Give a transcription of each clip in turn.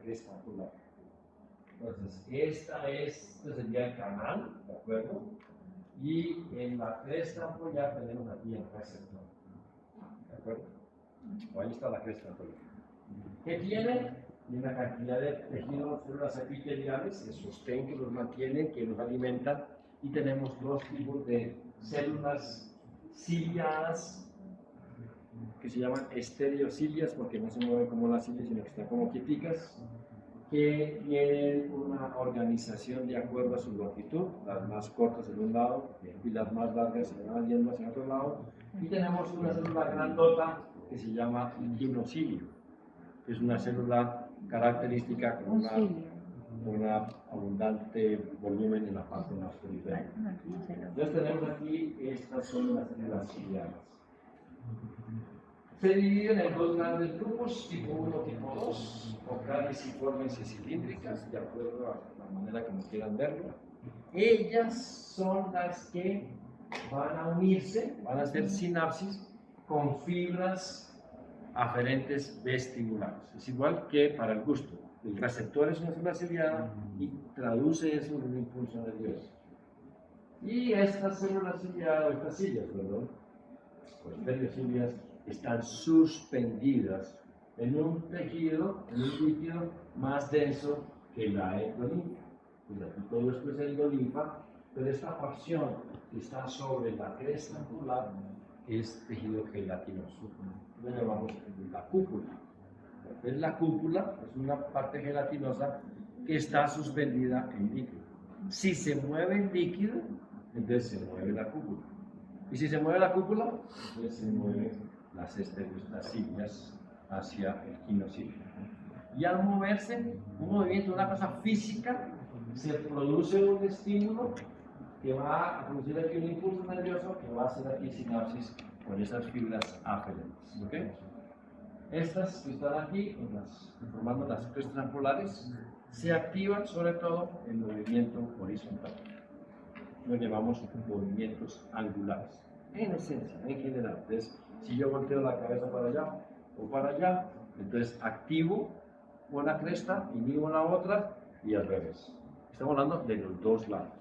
cresta angular. Entonces, este sería el canal, ¿de acuerdo? Y en la cresta angular tenemos aquí el receptor, ¿de acuerdo? Ahí está la cresta angular. ¿Qué tiene? Tiene una cantidad de tejidos, células epiteliales, el sostén que los mantienen, que los alimentan, y tenemos dos tipos de células ciliadas que se llaman estereocilias porque no se mueven como las cilias, sino que están como quieticas, que tienen una organización de acuerdo a su longitud, las más cortas en un lado y las más largas se van yendo hacia otro lado. Y tenemos una célula grandota que se llama quinocilio, que es una célula característica con una abundante volumen en la parte más periférica. Entonces tenemos aquí, estas son las células ciliadas. Se dividen en dos grandes grupos, tipo 1 y tipo 2, con caliciformes y cilíndricas, de acuerdo a la manera como quieran verlo. Ellas son las que van a unirse, van a hacer sinapsis con fibras aferentes vestibulares. Es igual que para el gusto. El receptor es una célula ciliada y traduce eso en un impulso nervioso. Y estas células ciliadas, estas cilias, perdón, pues estereocilias, están suspendidas en un tejido, en un líquido más denso que la endolinfa. Pues aquí todo esto es endolinfa, pero esta porción que está sobre la cresta angular es tejido gelatinoso. Lo llamamos la cúpula. Entonces, la cúpula es una parte gelatinosa que está suspendida en líquido. Si se mueve el líquido, entonces se mueve la cúpula. Y si se mueve la cúpula, entonces se mueven las estereocilias hacia el quinocilio. Y al moverse, un movimiento, una cosa física, se produce un estímulo que va a producir aquí un impulso nervioso que va a hacer aquí sinapsis con esas fibras aferentes. ¿Okay? Estas que están aquí, formando las crestas angulares, se activan sobre todo en movimiento horizontal. Lo llamamos movimientos angulares. En esencia, en general. Entonces, si yo volteo la cabeza para allá o para allá, entonces activo una cresta, inhibo la otra y al revés. Estamos hablando de los dos lados.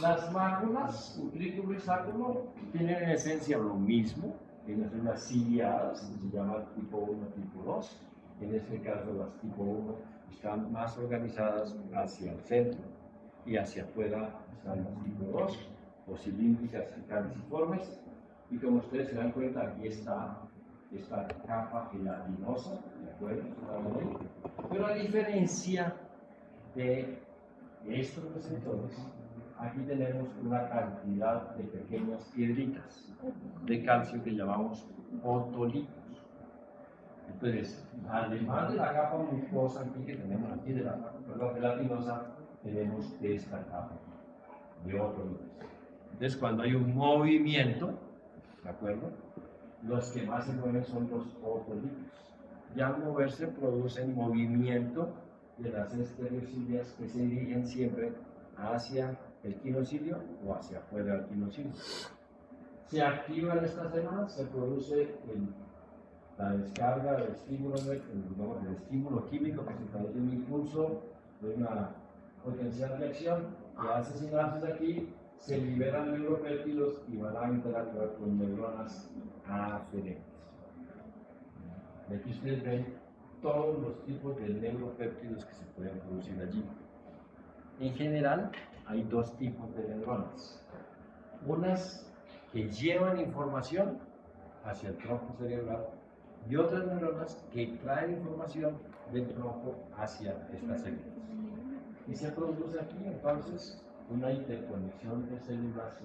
Las máculas, utrículo y sáculo, tienen en esencia lo mismo, tienen unas ciliadas, se llama tipo 1, tipo 2. En este caso, las tipo 1 están más organizadas hacia el centro y hacia afuera están las tipo 2, o cilíndricas y caliciformes. Y como ustedes se dan cuenta, aquí está esta capa gelatinosa, ¿de acuerdo? Pero a diferencia de estos receptores, aquí tenemos una cantidad de pequeñas piedritas de calcio que llamamos otolitos. Entonces, además de la capa mucosa que tenemos aquí de la gelatinosa, tenemos esta capa de otolitos. Entonces, cuando hay un movimiento, ¿de acuerdo? Los que más se mueven son los otolitos. Y al moverse producen movimiento de las estereocilias que se dirigen siempre hacia el quinocilio o hacia afuera del quinocilio. Se activan estas células, se produce la descarga del estímulo, el estímulo químico que se traduce en un impulso de una potencial reacción que hace sinapsis aquí, se liberan neuropéptidos y van a interactuar con neuronas aferentes. Aquí ustedes ven todos los tipos de neuropéptidos que se pueden producir allí. En general, hay dos tipos de neuronas. Unas que llevan información hacia el tronco cerebral y otras neuronas que traen información del tronco hacia estas células. Y se produce aquí entonces una interconexión de células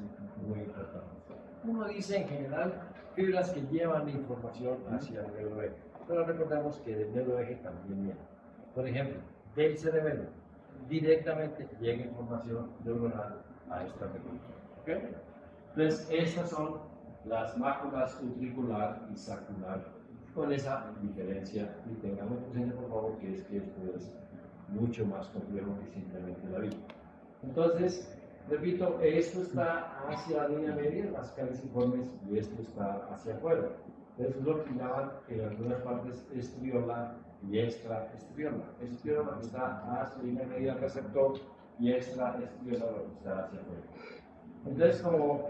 muy importante. Uno dice en general fibras que llevan información hacia el neuroeje, pero recordemos que del neuroeje también viene. Por ejemplo, del cerebelo directamente llega información neuronal a esta región. ¿Okay? Entonces, estas son las máculas utricular y sacular, con esa diferencia. Y tengamos presente, por favor, que esto es mucho más complejo que simplemente la vista. Entonces, repito, esto está hacia la línea media, las caliciformes, y esto está hacia afuera. Entonces es lo que llaman en algunas partes estriola y extraestriola. Estriola lo que está hacia una medida del receptor y extraestriola lo que está hacia afuera. Entonces, como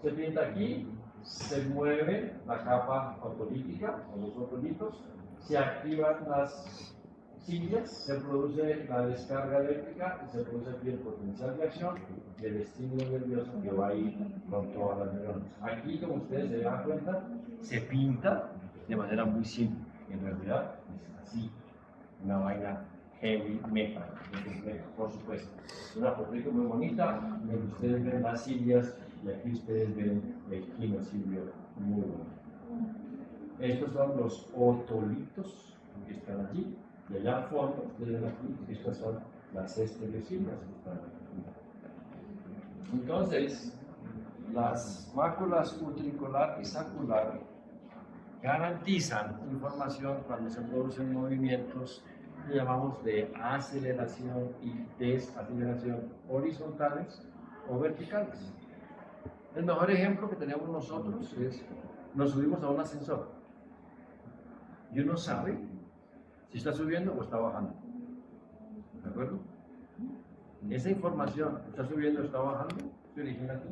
se pinta aquí, se mueve la capa autolítica o los otolitos, se activan las cilias, se produce la descarga eléctrica y se produce aquí el potencial de acción del estímulo nervioso que va a ir con todas las neuronas. Aquí, como ustedes se dan cuenta, se pinta de manera muy simple. En realidad es así, una vaina heavy metal, por supuesto. Una fotito muy bonita, donde ustedes ven las cilias y aquí ustedes ven el quinocilio muy bonito. Estos son los otolitos que están allí. Y allá al fondo, ustedes ven aquí, estas son las estereocilias que están aquí. Entonces, las máculas utricular y sacular garantizan información cuando se producen movimientos que llamamos de aceleración y desaceleración horizontales o verticales. El mejor ejemplo que tenemos nosotros es, nos subimos a un ascensor y uno sabe si está subiendo o está bajando. ¿De acuerdo? Esa información, está subiendo o está bajando, se origina aquí.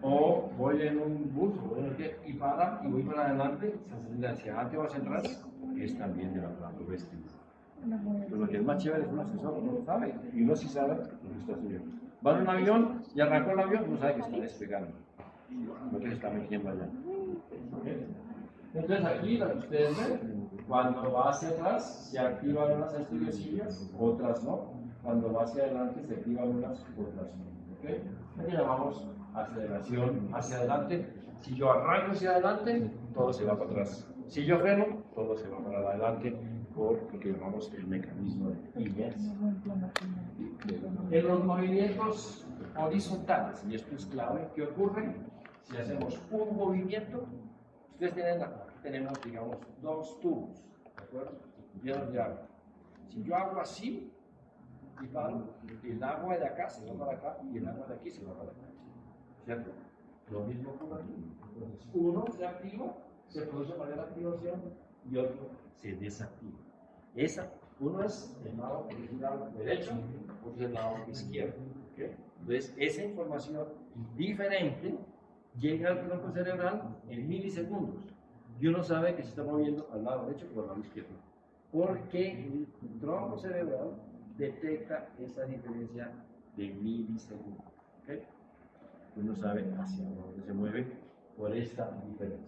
O voy en un bus y para y voy para adelante, hacia adelante o hacia atrás, es también del aparato vestibular. Pero lo que es más chévere es un ascensor, uno lo sabe, y uno sí sabe lo que está subiendo. Va en un avión y arrancó el avión, uno sabe que está despegando, no que se está metiendo allá. ¿Okay? Entonces aquí, lo que ustedes ven, cuando va hacia atrás se activan unas estereocilias, otras no. Cuando va hacia adelante se activan unas, otras no. ¿Okay? Aquí llamamos aceleración hacia adelante. Si yo arranco hacia adelante, todo se va para atrás. Si yo freno, todo se va para adelante por lo que llamamos el mecanismo de inercia. En los movimientos horizontales, y esto es clave, ¿qué ocurre? Si hacemos un movimiento, ustedes tenemos, digamos, dos tubos, ¿de acuerdo? Llenos de agua. Si yo hago así, y paro, el agua de acá se va para acá y el agua de aquí se va para acá. ¿Cierto? Lo mismo ocurre aquí. Entonces, uno se activa, se produce mayor activación y otro se desactiva. Uno es el lado derecho, otro es el lado izquierdo. ¿Okay? Entonces, esa información diferente llega al tronco cerebral en milisegundos. Y uno sabe que se está moviendo al lado derecho o al lado izquierdo. Porque el tronco cerebral detecta esa diferencia de milisegundos. ¿Okay? Uno sabe hacia dónde se mueve por esta diferencia.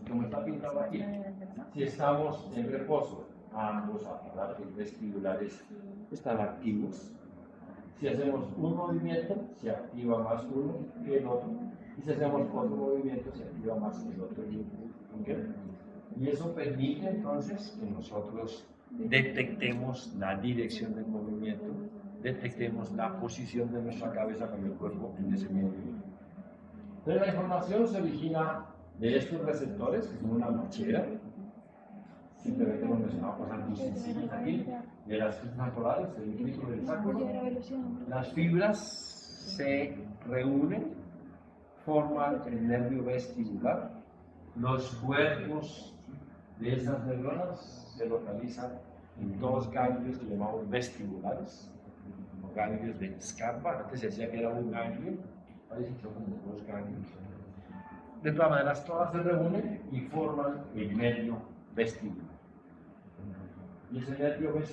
Como está pintado aquí, si estamos en reposo, ambos aparatos vestibulares están activos. Si hacemos un movimiento, se activa más uno que el otro. Y si hacemos otro movimiento, se activa más el otro. ¿Okay? Y eso permite entonces que nosotros detectemos la dirección del movimiento, detectemos la posición de nuestra cabeza con el cuerpo en ese movimiento. Entonces la información se origina de estos receptores, que son una mochila. Simplemente hemos mencionado cosas muy sencillas aquí, de las fibras polares, el vínculo del sacro. Las fibras se reúnen, forman el nervio vestibular. Los cuerpos de esas neuronas se localizan en dos ganglios que llamamos vestibulares, o ganglios de Scarpa. Antes se decía que era un ganglio, parece que son como dos ganglios. De todas maneras, todas se reúnen y forman el nervio vestibular. Y ese nervio vestibular